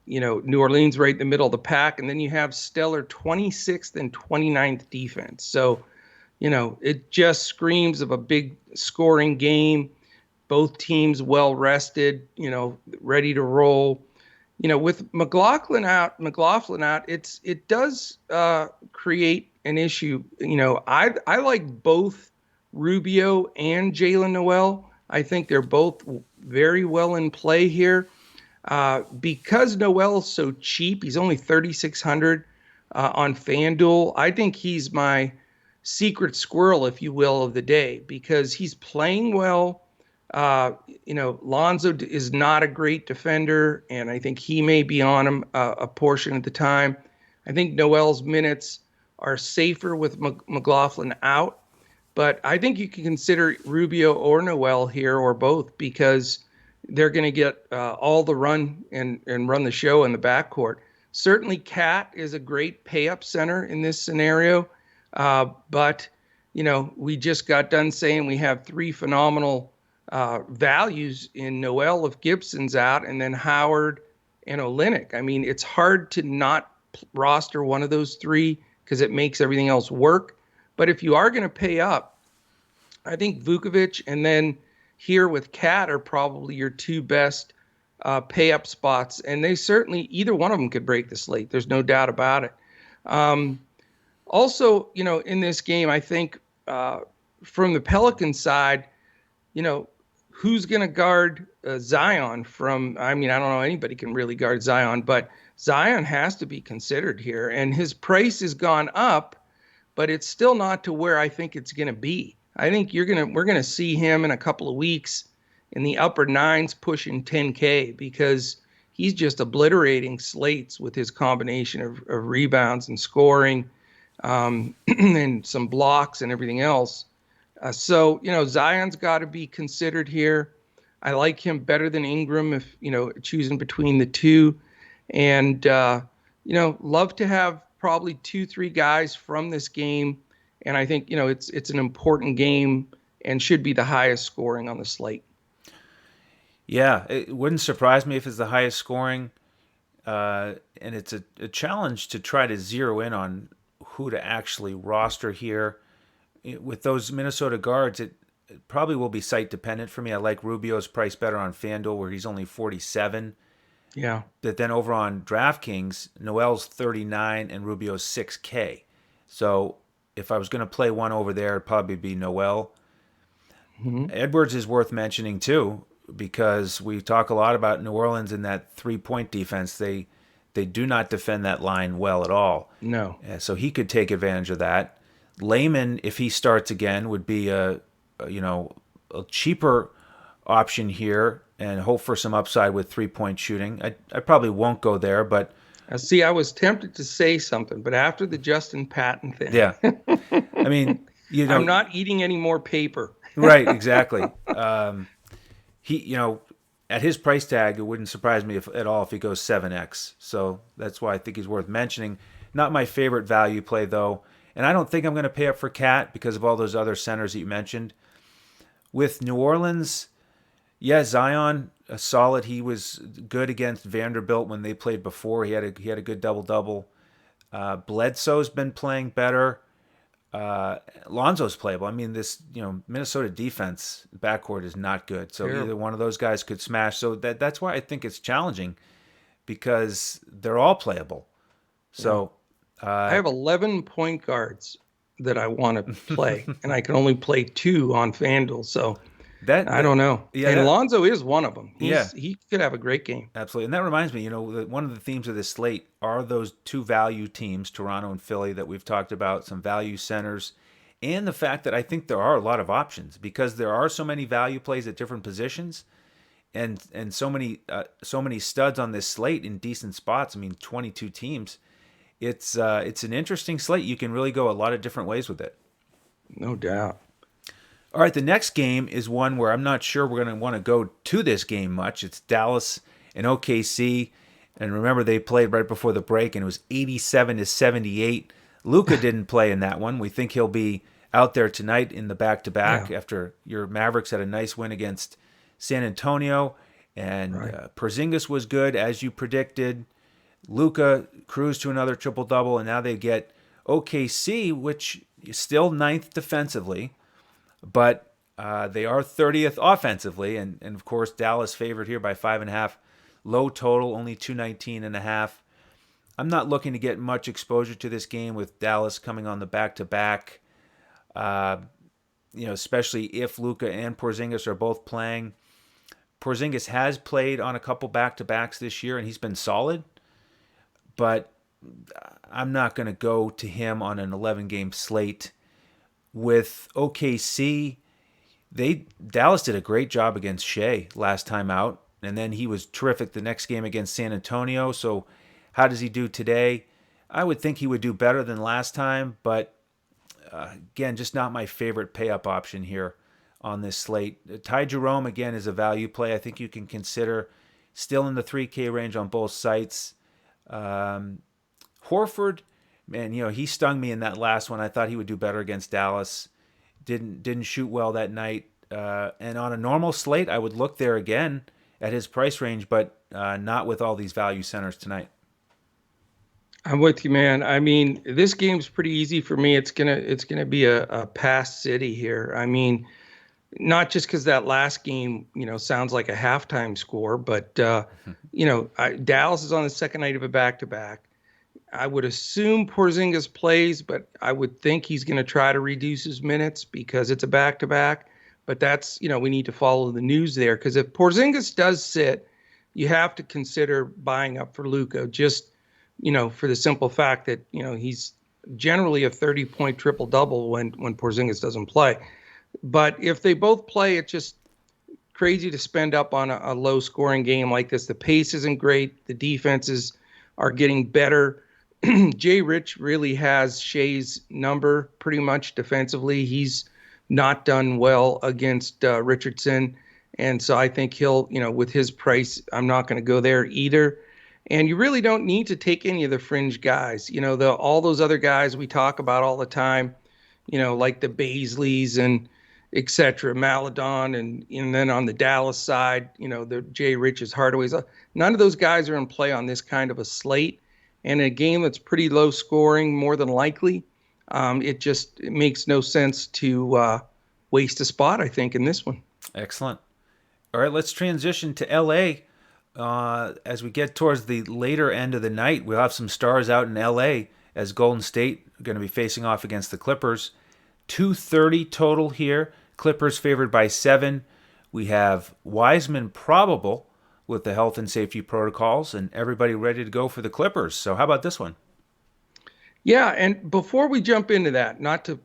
New Orleans right in the middle of the pack. And then you have stellar 26th and 29th defense. So, it just screams of a big scoring game. Both teams well rested, ready to roll. With McLaughlin out, it does create an issue. I like both Rubio and Jalen Noel. I think they're both very well in play here. Because Noel's so cheap, he's only 3,600 on FanDuel. I think he's my secret squirrel, if you will, of the day because he's playing well. Lonzo is not a great defender, and I think he may be on him a portion of the time. I think Noel's minutes are safer with McLaughlin out, but I think you can consider Rubio or Noel here or both because they're going to get all the run and run the show in the backcourt. Certainly, Cat is a great pay-up center in this scenario, but we just got done saying we have three phenomenal values in Noel if Gibson's out, and then Howard and Olynyk. I mean, it's hard to not roster one of those three because it makes everything else work. But if you are going to pay up, I think Vukovic and then here with Cat are probably your two best pay up spots. And they certainly, either one of them could break the slate. There's no doubt about it. Also, in this game, I think from the Pelican side, who's going to guard Zion I don't know anybody can really guard Zion, but Zion has to be considered here. And his price has gone up, but it's still not to where I think it's going to be. I think we're going to see him in a couple of weeks in the upper nines pushing 10K because he's just obliterating slates with his combination of rebounds and scoring and some blocks and everything else. So Zion's got to be considered here. I like him better than Ingram if, choosing between the two. And, love to have probably 2-3 guys from this game. And I think, it's an important game and should be the highest scoring on the slate. Yeah, it wouldn't surprise me if it's the highest scoring. And it's a challenge to try to zero in on who to actually roster here. With those Minnesota guards, it probably will be site dependent for me. I like Rubio's price better on FanDuel where he's only 47. Yeah. But then over on DraftKings, Noel's 39 and Rubio's 6K. So if I was going to play one over there, it'd probably be Noel. Mm-hmm. Edwards is worth mentioning too because we talk a lot about New Orleans and that 3-point defense. They do not defend that line well at all. No. So he could take advantage of that. Layman, if he starts again, would be a cheaper option here and hope for some upside with 3-point shooting. I probably won't go there, but see, I was tempted to say something, but after the Justin Patton thing, yeah, I mean, I'm not eating any more paper. Right, exactly. He, at his price tag, it wouldn't surprise me at all if he goes 7x. So that's why I think he's worth mentioning. Not my favorite value play though. And I don't think I'm going to pay up for Cat because of all those other centers that you mentioned. With New Orleans, yeah, Zion, solid. He was good against Vanderbilt when they played before. He had a good double-double. Bledsoe's been playing better. Lonzo's playable. I mean, this Minnesota defense backcourt is not good. So either one of those guys could smash. So that's why I think it's challenging because they're all playable. So. I have 11 point guards that I want to play, and I can only play 2 on FanDuel. So I don't know. Yeah, and Lonzo is one of them. He could have a great game. Absolutely. And that reminds me, one of the themes of this slate are those 2 value teams, Toronto and Philly, that we've talked about, some value centers, and the fact that I think there are a lot of options because there are so many value plays at different positions and so many studs on this slate in decent spots. I mean, 22 teams. It's an interesting slate. You can really go a lot of different ways with it. No doubt. All right, the next game is one where I'm not sure we're going to want to go to this game much. It's Dallas and OKC. And remember, they played right before the break, and it was 87-78. Luka didn't play in that one. We think he'll be out there tonight in the back-to-back after your Mavericks had a nice win against San Antonio. And Porzingis was good, as you predicted. Luka cruised to another triple-double, and now they get OKC, which is still 9th defensively, but they are 30th offensively, and of course Dallas favored here by 5.5. Low total, only 219.5. I'm not looking to get much exposure to this game with Dallas coming on the back-to-back. especially if Luka and Porzingis are both playing. Porzingis has played on a couple back-to-backs this year, and he's been solid, but I'm not going to go to him on an 11-game slate. With OKC, Dallas did a great job against Shea last time out, and then he was terrific the next game against San Antonio. So how does he do today? I would think he would do better than last time, but again, just not my favorite pay-up option here on this slate. Ty Jerome, again, is a value play I think you can consider. Still in the 3K range on both sites. Horford, man, he stung me in that last one. I thought he would do better against Dallas. Didn't shoot well that night. And on a normal slate, I would look there again at his price range, but not with all these value centers tonight. I'm with you, man. I mean, this game's pretty easy for me. It's gonna be a pass city here. I mean, not just because that last game, sounds like a halftime score, but Dallas is on the second night of a back-to-back. I would assume Porzingis plays, but I would think he's going to try to reduce his minutes because it's a back-to-back. But that's, we need to follow the news there, because if Porzingis does sit, you have to consider buying up for Luka, just, for the simple fact that, he's generally a 30-point triple-double when Porzingis doesn't play. But if they both play, it's just crazy to spend up on a low-scoring game like this. The pace isn't great. The defenses are getting better. Jay Rich really has Shea's number pretty much defensively. He's not done well against Richardson. And so I think he'll, with his price, I'm not going to go there either. And you really don't need to take any of the fringe guys. All those other guys we talk about all the time, like the Baisleys and et cetera, Maladon, and then on the Dallas side, the Jay Rich's, Hardaways. None of those guys are in play on this kind of a slate. And a game that's pretty low scoring, more than likely, it makes no sense to waste a spot, I think, in this one. Excellent. All right, let's transition to LA. As we get towards the later end of the night, we'll have some stars out in LA as Golden State are going to be facing off against the Clippers. 230 total here. Clippers favored by 7. We have Wiseman probable with the health and safety protocols, and everybody ready to go for the Clippers. So how about this one? Yeah, and before we jump into that, not to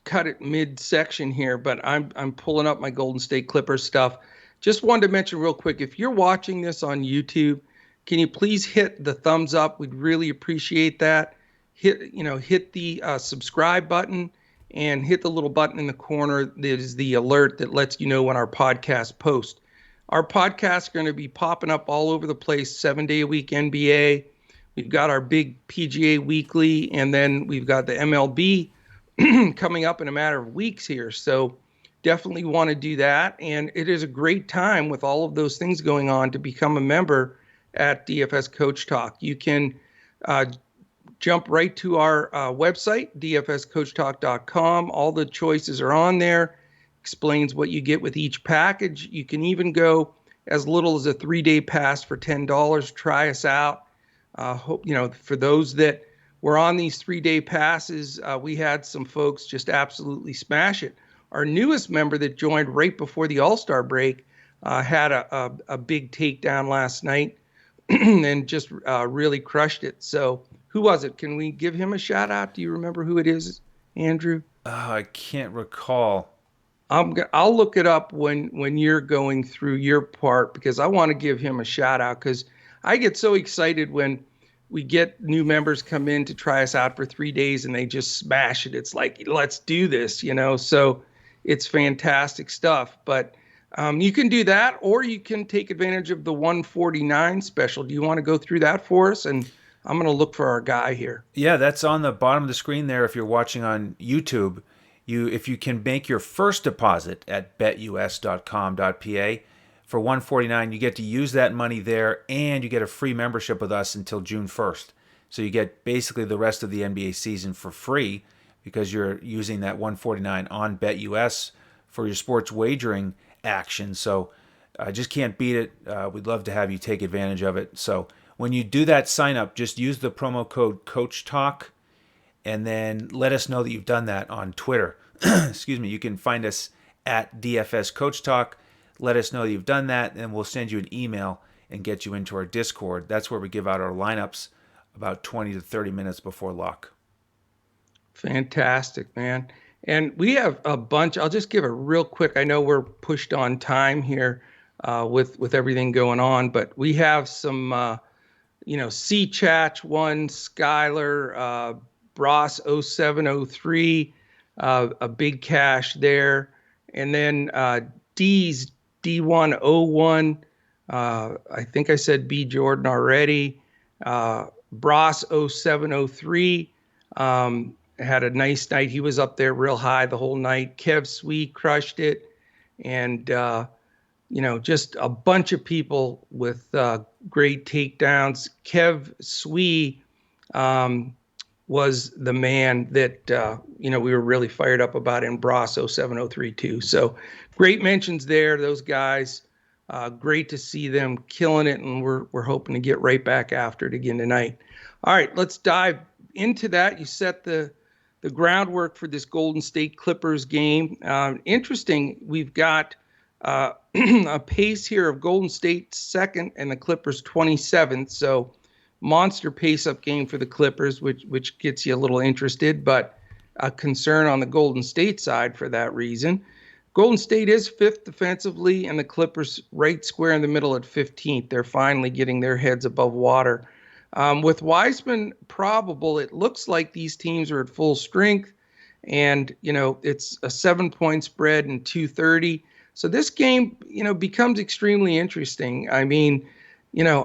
cut it mid-section here, but I'm pulling up my Golden State Clippers stuff. Just wanted to mention real quick, if you're watching this on YouTube, can you please hit the thumbs up? We'd really appreciate that. Hit the subscribe button and hit the little button in the corner that is the alert that lets you know when our podcast posts. Our podcasts are going to be popping up all over the place, 7-day-a-week NBA. We've got our big PGA Weekly, and then we've got the MLB coming up in a matter of weeks here. So definitely want to do that. And it is a great time with all of those things going on to become a member at DFS Coach Talk. You can jump right to our website, dfscoachtalk.com. All the choices are on there. Explains what you get with each package. You can even go as little as a 3-day pass for $10. Try us out. Hope for those that were on these 3-day passes, we had some folks just absolutely smash it. Our newest member that joined right before the All-Star break had a big takedown last night and just really crushed it. So who was it? Can we give him a shout out? Do you remember who it is, Andrew? I can't recall. I'll look it up when you're going through your part, because I want to give him a shout out, because I get so excited when we get new members come in to try us out for 3 days and they just smash it. It's like, let's do this, so it's fantastic stuff. But you can do that, or you can take advantage of the 149 special. Do you want to go through that for us? And I'm going to look for our guy here. Yeah, that's on the bottom of the screen there if you're watching on YouTube. If you can make your first deposit at betus.com.pa for $149, you get to use that money there, and you get a free membership with us until June 1st. So you get basically the rest of the NBA season for free because you're using that $149 on BetUS for your sports wagering action. So I just can't beat it. We'd love to have you take advantage of it. So when you do that sign up, just use the promo code CoachTalk, and then let us know that you've done that on Twitter. excuse me, you can find us at DFS Coach Talk. Let us know you've done that, and we'll send you an email and get you into our Discord. That's where we give out our lineups about 20 to 30 minutes before lock. Fantastic, man. And we have a bunch. I'll just give a real quick. I know we're pushed on time here with everything going on, but we have some, C Chatch one, Skyler, Bros 0703, a big cash there. And then D's D101. I think I said B Jordan already. Bros 0703. Had a nice night. He was up there real high the whole night. Kev Sweet crushed it. And, just a bunch of people with great takedowns. Kev Sweet was the man that, we were really fired up about in Bros 0703 too. So great mentions there, those guys. Great to see them killing it, and we're hoping to get right back after it again tonight. All right, let's dive into that. You set the groundwork for this Golden State Clippers game. Interesting, we've got a pace here of Golden State second and the Clippers 27th. So monster pace-up game for the Clippers, which gets you a little interested, but a concern on the Golden State side for that reason. Golden State is fifth defensively, and the Clippers right square in the middle at 15th. They're finally getting their heads above water. With Wiseman probable, it looks like these teams are at full strength, and, it's a 7-point spread and 230. So this game, becomes extremely interesting. I mean,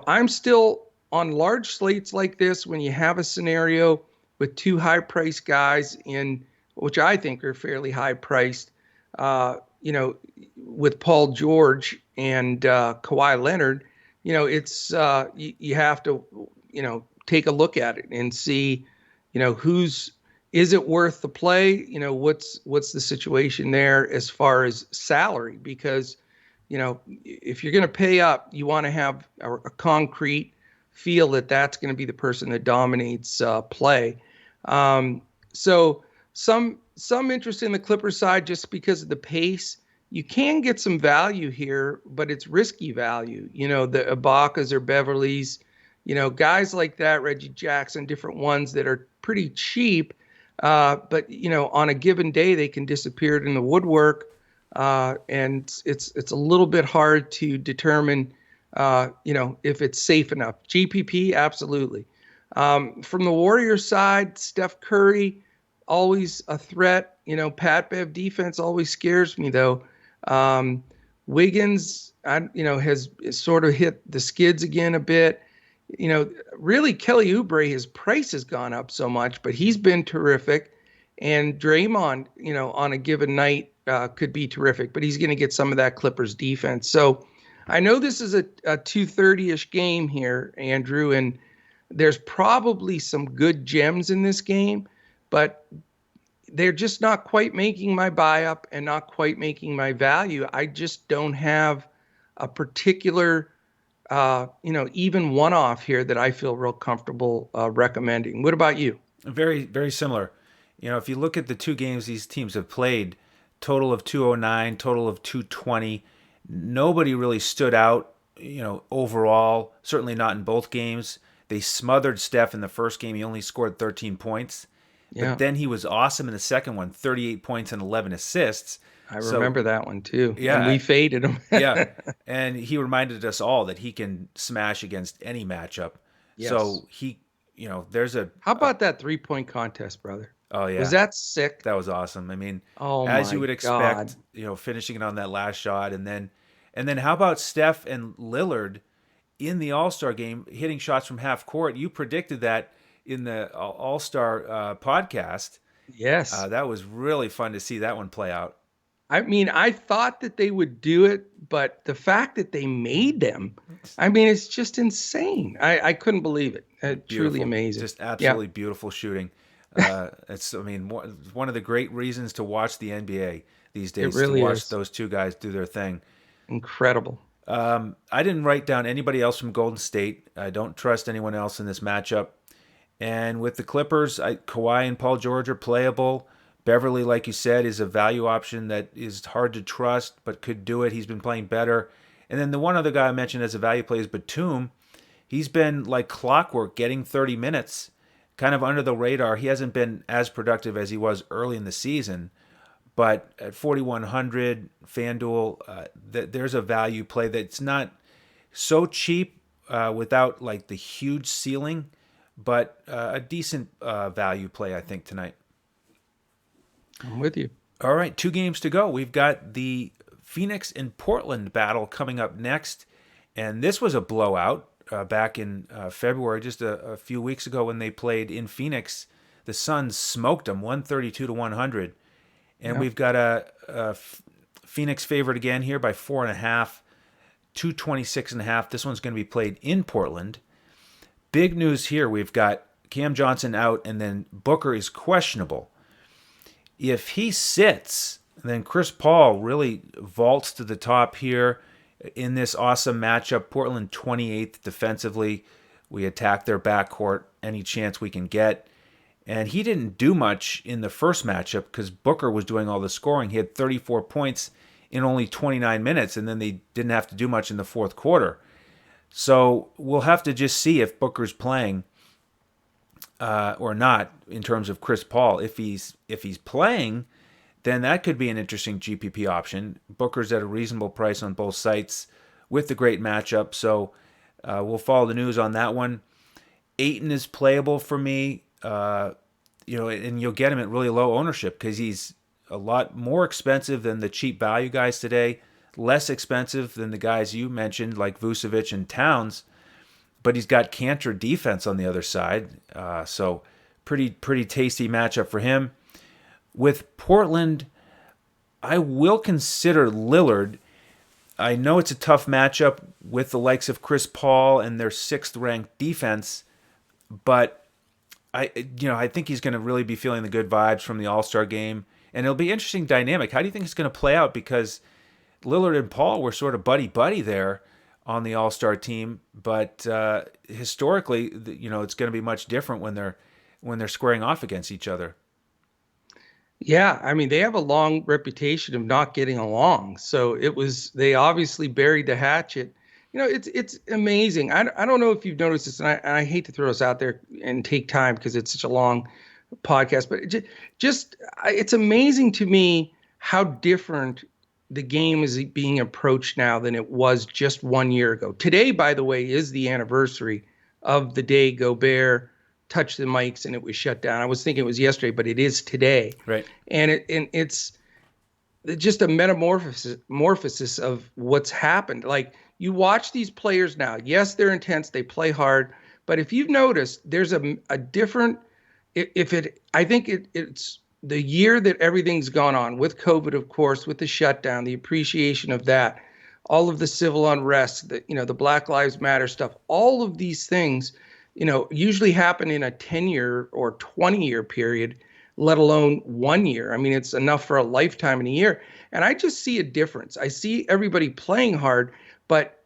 I'm still on large slates like this when you have a scenario with two high-priced guys which I think are fairly high-priced, with Paul George and Kawhi Leonard. It's you have to, take a look at it and see, is it worth the play? What's the situation there as far as salary? Because, if you're going to pay up, you want to have a concrete feel that that's going to be the person that dominates play. So some interest in the Clippers side just because of the pace. You can get some value here, but it's risky value. The Ibakas or Beverleys, guys like that, Reggie Jackson, different ones that are pretty cheap. But on a given day, they can disappear in the woodwork. And it's a little bit hard to determine, if it's safe enough. GPP, absolutely. From the Warriors side, Steph Curry, always a threat. Pat Bev defense always scares me though. Wiggins, has sort of hit the skids again a bit. Really Kelly Oubre, his price has gone up so much, but he's been terrific. And Draymond, on a given night could be terrific, but he's going to get some of that Clippers defense. So I know this is a 2:30-ish game here, Andrew, and there's probably some good gems in this game, but they're just not quite making my buy up and not quite making my value. I just don't have a particular, even one-off here that I feel real comfortable recommending. What about you? Very, very similar. If you look at the two games these teams have played, total of 209, total of 220, nobody really stood out, overall, certainly not in both games. They smothered Steph in the first game. He only scored 13 points. Yeah. But then he was awesome in the second one, 38 points and 11 assists. I remember that one too. Yeah. And we faded him. Yeah. And he reminded us all that he can smash against any matchup. Yes. So there's a... How about that 3-point contest, brother? Oh, yeah. Was that sick? That was awesome. I mean, oh, as you would expect, God. Finishing it on that last shot. And then how about Steph and Lillard in the All-Star game hitting shots from half court? You predicted that in the All-Star podcast. Yes. That was really fun to see that one play out. I mean, I thought that they would do it, but the fact that they made them, I mean, it's just insane. I couldn't believe it. Truly amazing. Just absolutely beautiful shooting. It's one of the great reasons to watch the NBA these days. It really to watch is. Those two guys do their thing. Incredible. I didn't write down anybody else from Golden State. I don't trust anyone else in this matchup. And with the Clippers, Kawhi and Paul George are playable. Beverly, like you said, is a value option that is hard to trust, but could do it. He's been playing better. And then the one other guy I mentioned as a value play is Batum. He's been like clockwork, getting 30 minutes, kind of under the radar. He hasn't been as productive as he was early in the season, but at 4,100 FanDuel, there's a value play that's not so cheap without like the huge ceiling, but a decent value play, I think, tonight. I'm with you. All right, 2 games to go. We've got the Phoenix and Portland battle coming up next, and this was a blowout back in February, just a few weeks ago when they played in Phoenix. The Suns smoked them 132 to 100, and we've got a Phoenix favorite again here by 4.5, 226.5. This one's going to be played in Portland. Big news here: we've got Cam Johnson out, and then Booker is questionable. If he sits, then Chris Paul really vaults to the top here in this awesome matchup. Portland 28th defensively. We attack their backcourt any chance we can get. And he didn't do much in the first matchup because Booker was doing all the scoring. He had 34 points in only 29 minutes, and then they didn't have to do much in the fourth quarter. So we'll have to just see if Booker's playing or not in terms of Chris Paul. If he's playing, then that could be an interesting GPP option. Booker's at a reasonable price on both sites with the great matchup, so we'll follow the news on that one. Ayton is playable for me, and you'll get him at really low ownership because he's a lot more expensive than the cheap value guys today, less expensive than the guys you mentioned like Vucevic and Towns, but he's got Cantor defense on the other side, so pretty tasty matchup for him. With Portland, I will consider Lillard. I know it's a tough matchup with the likes of Chris Paul and their 6th-ranked defense, but I think he's going to really be feeling the good vibes from the All-Star game, and it'll be an interesting dynamic. How do you think it's going to play out? Because Lillard and Paul were sort of buddy-buddy there on the All-Star team, but historically, it's going to be much different when they're squaring off against each other. Yeah, I mean, they have a long reputation of not getting along. So they obviously buried the hatchet. It's amazing. I don't know if you've noticed this, and I hate to throw us out there and take time because it's such a long podcast, but it's amazing to me how different the game is being approached now than it was just 1 year ago. Today, by the way, is the anniversary of the day Gobert touched the mics and it was shut down. I was thinking it was yesterday, but it is today. Right. And it's just a metamorphosis of what's happened. Like, you watch these players now. Yes, they're intense. They play hard. But if you've noticed, there's a different. I think it's the year that everything's gone on with COVID, of course, with the shutdown, the appreciation of that, all of the civil unrest, the Black Lives Matter stuff, all of these things, usually happen in a 10-year or 20-year period, let alone 1 year. I mean, it's enough for a lifetime in a year. And I just see a difference. I see everybody playing hard, but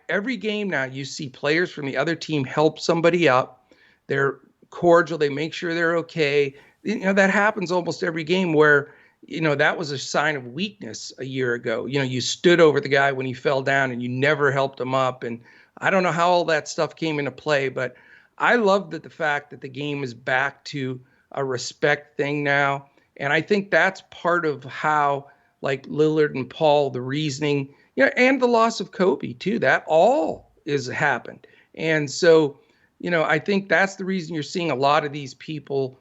every game now you see players from the other team help somebody up. They're cordial. They make sure they're okay. That happens almost every game where, that was a sign of weakness a year ago. You stood over the guy when he fell down and you never helped him up. And I don't know how all that stuff came into play, but I love the fact that the game is back to a respect thing now. And I think that's part of how, like, Lillard and Paul, the reasoning, and the loss of Kobe too, that all is happened. And so, I think that's the reason you're seeing a lot of these people,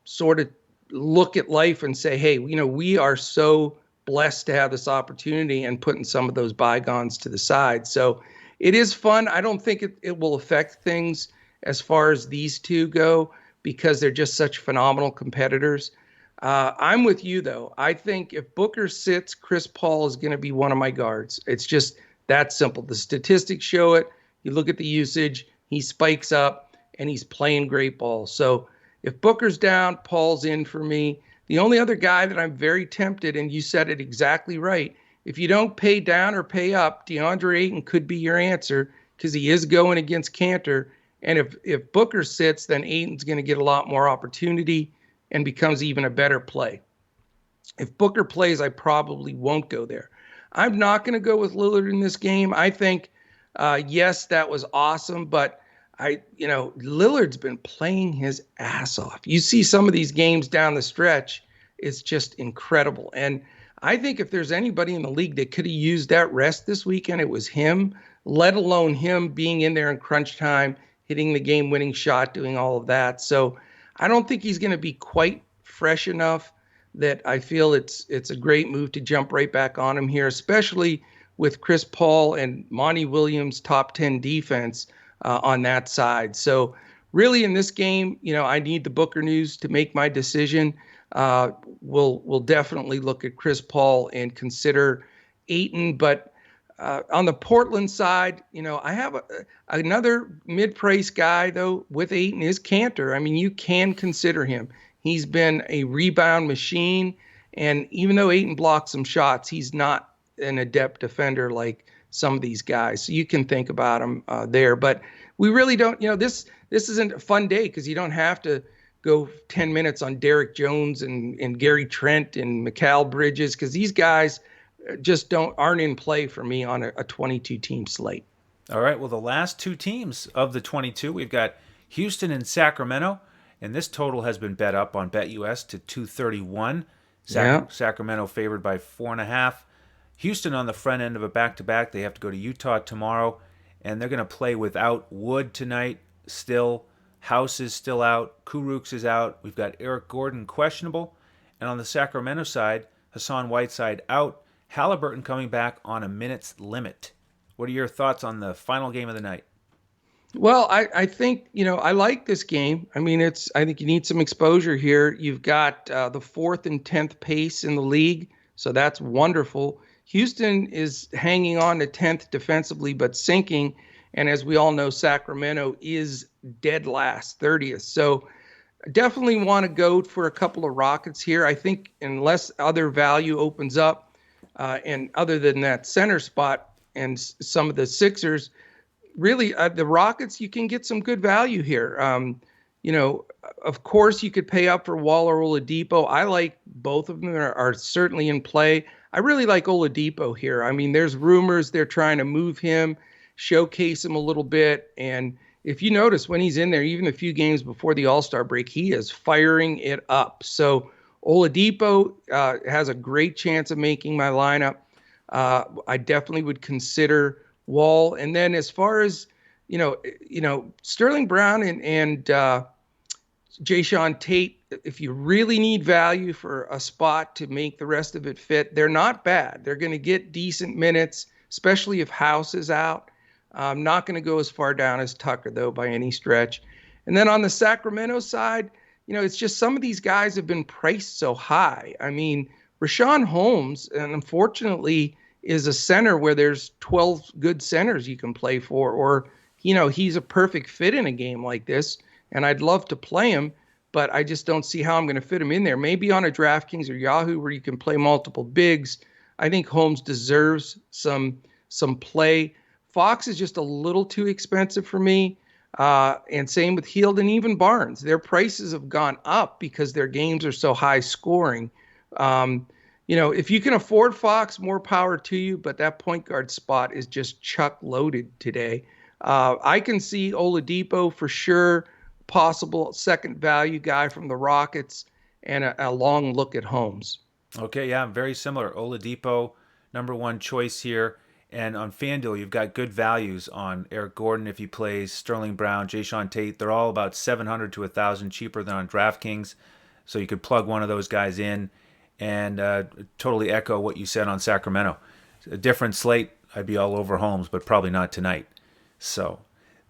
sort of look at life and say, hey, we are so blessed to have this opportunity, and putting some of those bygones to the side. So it is fun. I don't think it will affect things as far as these two go because they're just such phenomenal competitors. I'm with you, though. I think if Booker sits, Chris Paul is going to be one of my guards. It's just that simple. The statistics show it. You look at the usage, he spikes up, and he's playing great ball. So if Booker's down, Paul's in for me. The only other guy that I'm very tempted, and you said it exactly right, if you don't pay down or pay up, DeAndre Ayton could be your answer because he is going against Cantor. And if Booker sits, then Ayton's going to get a lot more opportunity. and becomes even a better play. If Booker plays, I probably won't go there. I'm not going to go with Lillard in this game. I think, yes, that was awesome, but Lillard's been playing his ass off. You see some of these games down the stretch, it's just incredible. And I think if there's anybody in the league that could have used that rest this weekend, it was him, let alone him being in there in crunch time, hitting the game-winning shot, doing all of that. So I don't think he's going to be quite fresh enough that I feel it's a great move to jump right back on him here, especially with Chris Paul and Monty Williams' top 10 defense on that side. So really in this game, I need the Booker news to make my decision. We'll definitely look at Chris Paul and consider Ayton, but on the Portland side, I have another mid-price guy though with Ayton is Cantor. I mean, you can consider him. He's been a rebound machine, and even though Ayton blocks some shots, he's not an adept defender like some of these guys. So you can think about him there. But we really don't, this isn't a fun day because you don't have to go 10 minutes on Derek Jones and Gary Trent and Mikal Bridges because these guys just aren't in play for me on a 22-team slate. All right, well, the last two teams of the 22, we've got Houston and Sacramento. And this total has been bet up on BetUS to 231. Sacramento favored by 4.5. Houston on the front end of a back-to-back. They have to go to Utah tomorrow. And they're going to play without Wood tonight still. House is still out. Kurucs is out. We've got Eric Gordon questionable. And on the Sacramento side, Hassan Whiteside out. Halliburton coming back on a minutes limit. What are your thoughts on the final game of the night? Well, I think, I like this game. I mean, I think you need some exposure here. You've got the 4th and 10th pace in the league, so that's wonderful. Houston is hanging on to 10th defensively, but sinking. And as we all know, Sacramento is dead last, 30th. So definitely want to go for a couple of Rockets here. I think unless other value opens up, and other than that center spot and some of the Sixers, really, the Rockets, you can get some good value here. Of course, you could pay up for Wall or Oladipo. I like both of them are certainly in play. I really like Oladipo here. I mean, there's rumors they're trying to move him, showcase him a little bit. And if you notice when he's in there, even a few games before the All-Star break, he is firing it up. So Oladipo has a great chance of making my lineup. I definitely would consider Wall. And then as far as, Sterling Brown and Jayshawn Tate, if you really need value for a spot to make the rest of it fit, they're not bad. They're going to get decent minutes, especially if House is out. I'm not going to go as far down as Tucker, though, by any stretch. And then on the Sacramento side, it's just some of these guys have been priced so high. I mean, Rashawn Holmes, and unfortunately, is a center where there's 12 good centers you can play for, or, he's a perfect fit in a game like this, and I'd love to play him, but I just don't see how I'm going to fit him in there. Maybe on a DraftKings or Yahoo where you can play multiple bigs. I think Holmes deserves some play. Fox is just a little too expensive for me, and same with Hield and even Barnes. Their prices have gone up because their games are so high scoring. If you can afford Fox, more power to you, but that point guard spot is just chuck loaded today. I can see Oladipo for sure, possible second value guy from the Rockets, and a long look at Holmes. Okay, yeah, very similar. Oladipo, number one choice here. And on FanDuel, you've got good values on Eric Gordon if he plays, Sterling Brown, Jayshawn Tate. They're all about $700 to $1,000 cheaper than on DraftKings. So you could plug one of those guys in and totally echo what you said on Sacramento. A different slate, I'd be all over Holmes, but probably not tonight. So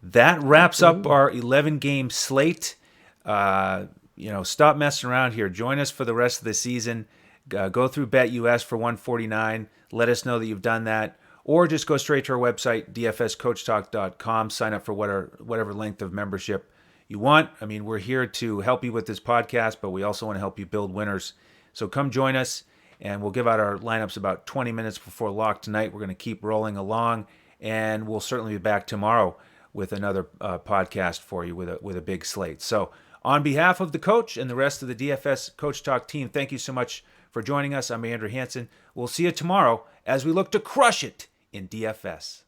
that wraps up our 11-game slate. Stop messing around here. Join us for the rest of the season. Go through BetUS for $149. Let us know that you've done that. Or just go straight to our website, dfscoachtalk.com. Sign up for whatever length of membership you want. I mean, we're here to help you with this podcast, but we also want to help you build winners. So come join us, and we'll give out our lineups about 20 minutes before lock tonight. We're going to keep rolling along, and we'll certainly be back tomorrow with another podcast for you with a big slate. So On behalf of the coach and the rest of the DFS Coach Talk team, thank you so much for joining us. I'm Andrew Hansen. We'll see you tomorrow as we look to crush it in DFS.